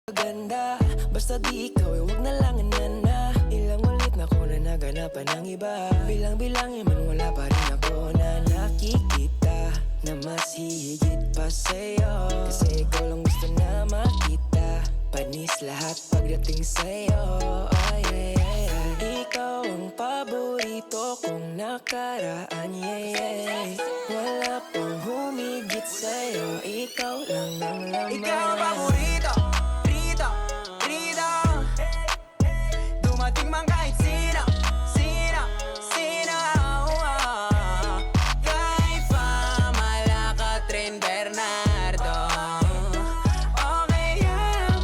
Ganda, basta di ikaw ay wag na lang na. Ilang ulit na ko na naganapan ng iba. Bilang-bilangin man wala pa rin ako na nakikita na mas hihigit pa sa'yo. Kasi ikaw lang gusto na makita, panis lahat pagdating sa'yo. Oh, yeah, yeah, yeah. Ikaw ang paborito kong nakaraan, yeah, yeah. Wala pang humigit sa'yo, ikaw lang ang laman. Ikaw ang paborito, rito, rito. Dumating man kahit sino, sino, sino. Kay Malaka, Tren Bernardo. Okay,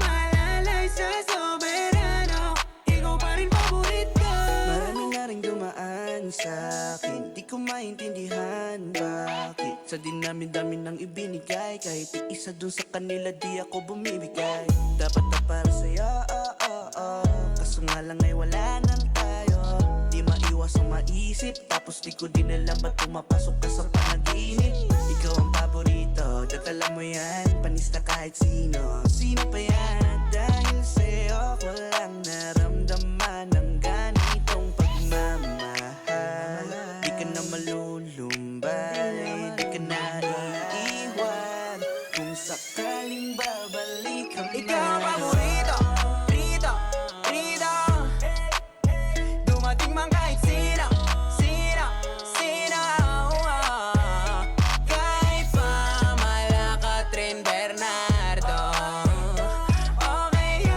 malalay sa soberano. Ikaw pa rin paborito. Marami na rin dumaan sa'kin, di ko maintindihan bakit sa dinami-dami ng ibinigay, kahit isa dun sa kanila di ako bumibigay. Dapat na para sa'yo, kaso nga lang ay wala nang tayo. Di maiwas ang maisip, tapos di ko din alam ba't pumapasok ka sa panaginip. Ikaw ang paborito, datala mo yan, panis na kahit sino. Sino pa yan? Dahil sa'yo ko lang naramdaman ng ganitong pagmamahal. Di ka na malulumbay, di ka na iiwan kung sakaling babalik ka man. Ikaw ang paborito, rito, rito. Dumating man kahit sino, sino, sino. Kay Malaka, Tren Bernardo. Okay,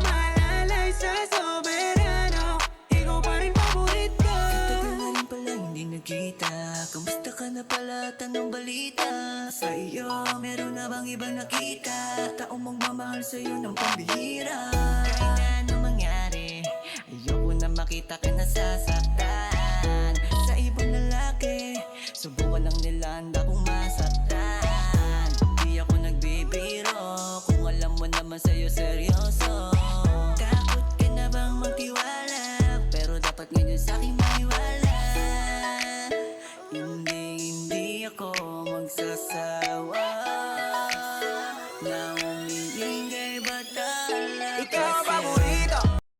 malalay sa soberano. Ikaw pa rin paborito. Tagal na rin pala hindi nagkita. Kamusta ka na pala? Tanong balita. Sa iyo, meron na bang ibang nakita? Taong magmamahal sa'yo ng pambihira. Kahit na anong mangyari, ayoko na makita ka nasasaktan. Sa ibang